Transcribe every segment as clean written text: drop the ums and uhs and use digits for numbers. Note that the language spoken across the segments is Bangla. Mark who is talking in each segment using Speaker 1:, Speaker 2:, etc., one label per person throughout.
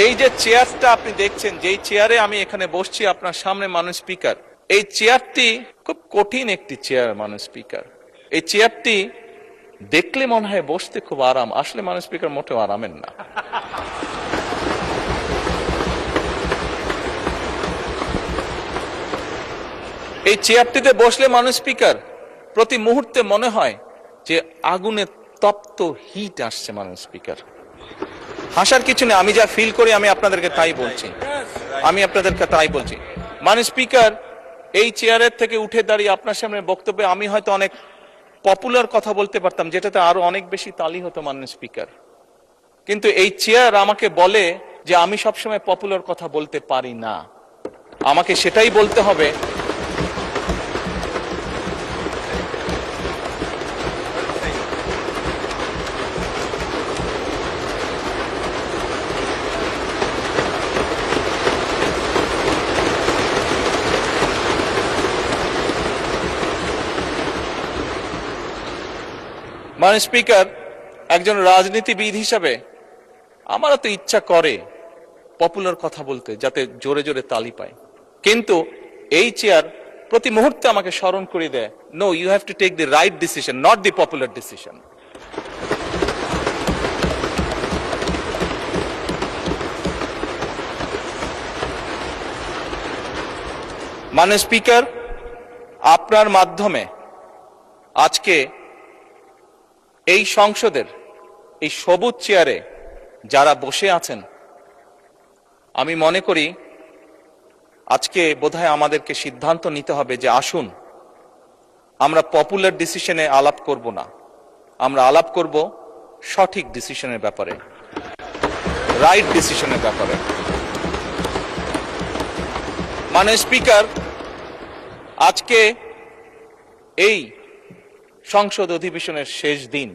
Speaker 1: এই যে চেয়ারটা আপনি দেখছেন, যেই চেয়ারে আমি এখানে বসছি আপনার সামনে মাননীয় স্পিকার, এই চেয়ারটি খুব কঠিন একটি চেয়ার মাননীয় স্পিকার। এই চেয়ারটি দেখলে মনে হয় বসতে খুব আরাম, আসলে মাননীয় স্পিকার মোটেও আরামের না। এই চেয়ারটিতে বসলে মাননীয় স্পিকার প্রতি মুহূর্তে মনে হয় যে আগুনে তপ্ত হিট আসছে মাননীয় স্পিকার। হাসার কিছু নেই, আমি যা ফিল করি আমি আপনাদেরকে তাই বলছি, মাননীয় স্পিকার এই চেয়ারের থেকে উঠে দাঁড়িয়ে আপনার সামনে বক্তব্যে আমি হয়তো অনেক পপুলার কথা বলতে পারতাম, যেটাতে আরো অনেক বেশি তালি হতো মাননীয় স্পিকার। কিন্তু এই চেয়ার আমাকে বলে যে আমি সবসময় পপুলার কথা বলতে পারি না, আমাকে সেটাই বলতে হবে। মাননীয় স্পিকার, একজন রাজনীতিবিদ হিসাবে আমারও তো ইচ্ছা করে পপুলার কথা বলতে, যাতে জোরে জোরে তালি পায়, কিন্তু এই চেয়ার প্রতি মুহূর্তে আমাকে স্মরণ করে দেয়, no, you have to take the right decision, not the popular decision. মাননীয় স্পিকার, আপনার মাধ্যমে আজকে এই সংসদের এই সবুজ চেয়ারে যারা বসে আছেন, আমি মনে করি আজকে বোধহয় আমাদেরকে সিদ্ধান্ত নিতে হবে যে আসুন আমরা পপুলার ডিসিশনে আলাপ করব না, আমরা আলাপ করব সঠিক ডিসিশনের ব্যাপারে, রাইট ডিসিশনের ব্যাপারে। মাননীয় স্পিকার, আজকে এই সংসদ অধিবেশনের শেষ দিন,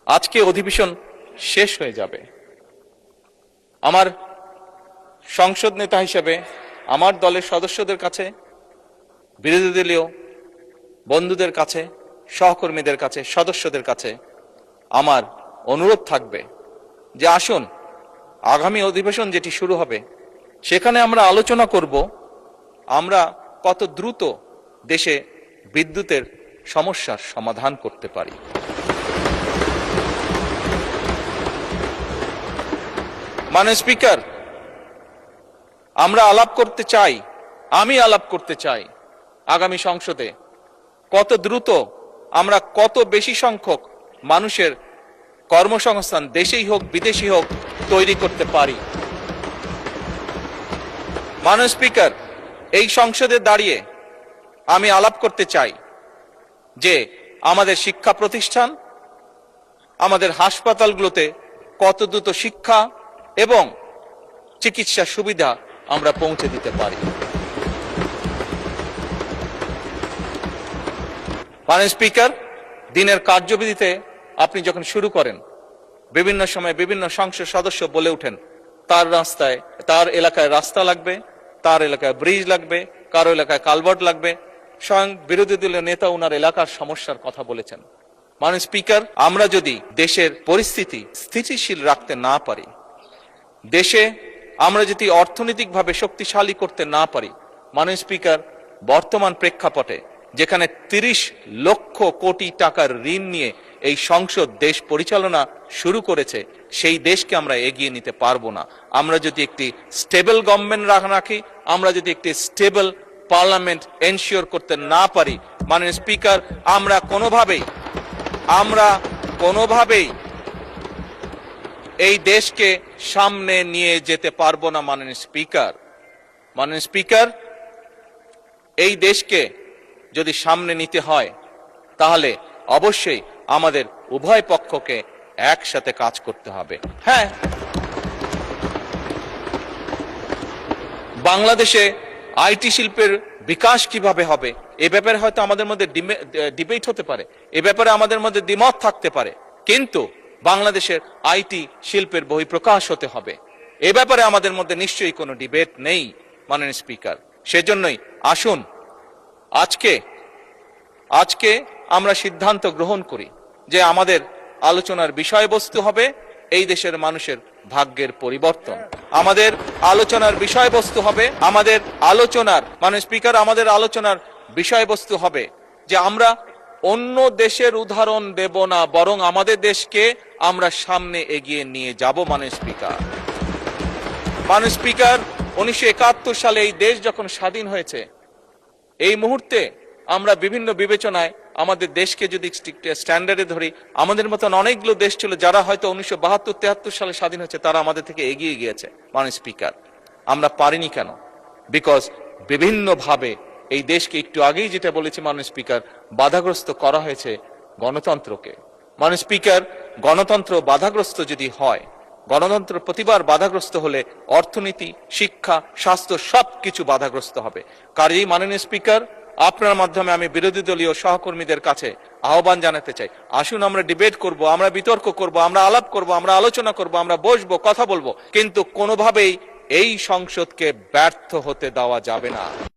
Speaker 1: আজকে অধিবেশন শেষ হয়ে যাবে। আমার সংসদ নেতা হিসেবে আমার দলের সদস্যদের কাছে, বিরোধী দলীয় বন্ধুদের কাছে, সহকর্মীদের কাছে, সদস্যদের কাছে আমার অনুরোধ থাকবে যে আসুন আগামী অধিবেশন যেটি শুরু হবে সেখানে আমরা আলোচনা করব আমরা কত দ্রুত দেশে বিদ্যুতের সমস্যার সমাধান করতে পারি। মাননীয় স্পিকার, আমরা আলাপ করতে চাই, আমি আলাপ করতে চাই আগামী সংসদে কত দ্রুত আমরা কত বেশি সংখ্যক মানুষের কর্মসংস্থান দেশেই হোক বিদেশি হোক তৈরি করতে পারি। মাননীয় স্পিকার, এই সংসদে দাঁড়িয়ে আমি আলাপ করতে চাই যে আমাদের শিক্ষা প্রতিষ্ঠান, আমাদের হাসপাতালগুলোতে কত দ্রুত শিক্ষা এবং চিকিৎসা সুবিধা আমরা পৌঁছে দিতে পারি। মাননীয় স্পিকার, দিনের কার্যবিধিতে আপনি যখন শুরু করেন, বিভিন্ন সময় বিভিন্ন সংসদ সদস্য বলে ওঠেন তার এলাকায় রাস্তা লাগবে, তার এলাকায় ব্রিজ লাগবে, কারো এলাকায় কালভার্ট লাগবে। স্বয়ং বিরোধী দলীয় নেতা ওনার এলাকার সমস্যার কথা বলেছেন। মাননীয় স্পিকার, আমরা যদি দেশের পরিস্থিতি স্থিতিশীল রাখতে না পারি, দেশে আমরা যদি অর্থনৈতিকভাবে শক্তিশালী করতে না পারি, মাননীয় স্পিকার, বর্তমান প্রেক্ষাপটে যেখানে 30 লক্ষ কোটি টাকার ঋণ নিয়ে এই সংসদ দেশ পরিচালনা শুরু করেছে, সেই দেশকে আমরা এগিয়ে নিতে পারবো না। আমরা যদি একটি স্টেবল গভর্নমেন্ট রাখি, আমরা যদি একটি স্টেবল পার্লামেন্ট এনশিওর করতে না পারি, মাননীয় স্পিকার, আমরা কোনোভাবেই এই দেশকে সামনে নিয়ে যেতে পারবো না। মাননীয় স্পিকার, এই দেশকে যদি সামনে নিতে হয় তাহলে অবশ্যই আমাদের উভয় পক্ষকে একসাথে কাজ করতে হবে। হ্যাঁ, বাংলাদেশে আইটি শিল্পের বিকাশ কিভাবে হবে এ ব্যাপারে হয়তো আমাদের মধ্যে ডিবেট হতে পারে, এ ব্যাপারে আমাদের মধ্যে দ্বিমত থাকতে পারে, কিন্তু বাংলাদেশের আইটি শিল্পের বহিঃপ্রকাশ হতে হবে, এ ব্যাপারে আমাদের মধ্যে নিশ্চয়ই কোনো ডিবেট নেই। মাননীয় স্পিকার, সেজন্যই আসুন আজকে আমরা সিদ্ধান্ত গ্রহণ করি যে আমাদের আলোচনার বিষয়বস্তু হবে এই দেশের মানুষের ভাগ্যের পরিবর্তন। আমাদের আলোচনার বিষয়বস্তু হবে, মাননীয় স্পিকার, আমাদের আলোচনার বিষয়বস্তু হবে যে আমরা অন্য দেশের উদাহরণ দেব না, বরং আমাদের দেশকে আমরা সামনে এগিয়ে নিয়ে যাব। মাননীয় স্পিকার, 1971 সালে এই দেশ যখন স্বাধীন হয়েছে, এই মুহূর্তে আমরা বিভিন্ন বিবেচনায় আমাদের দেশকে যদি স্ট্যান্ডার্ডে ধরি, আমাদের মতন অনেকগুলো দেশ ছিল যারা হয়তো 1972-73 সালে স্বাধীন হয়েছে, তারা আমাদের থেকে এগিয়ে গিয়েছে। মাননীয় স্পিকার, আমরা পারিনি কেন? বিকজ বিভিন্নভাবে এই দেশকে, একটু আগেই যেটা বলেছি মাননীয় স্পিকার, বাধাগ্রস্ত করা হয়েছে গণতন্ত্রকে। মাননীয় স্পিকার, গণতন্ত্র বাধাগ্রস্ত যদি হয়, গণতন্ত্র প্রতিবার বাধাগ্রস্ত হলে অর্থনীতি, শিক্ষা, স্বাস্থ্য সবকিছু বাধাগ্রস্ত হবে। কাজেই মাননীয় স্পিকার, আপনার মাধ্যমে আমি বিরোধী দলীয় সহকর্মীদের কাছে আহ্বান জানাতে চাই, আসুন আমরা ডিবেট করব, আমরা বিতর্ক করব, আমরা আলাপ করব, আমরা আলোচনা করব, আমরা বসবো, কথা বলবো, কিন্তু কোনোভাবেই এই সংসদকে ব্যর্থ হতে দেওয়া যাবে না।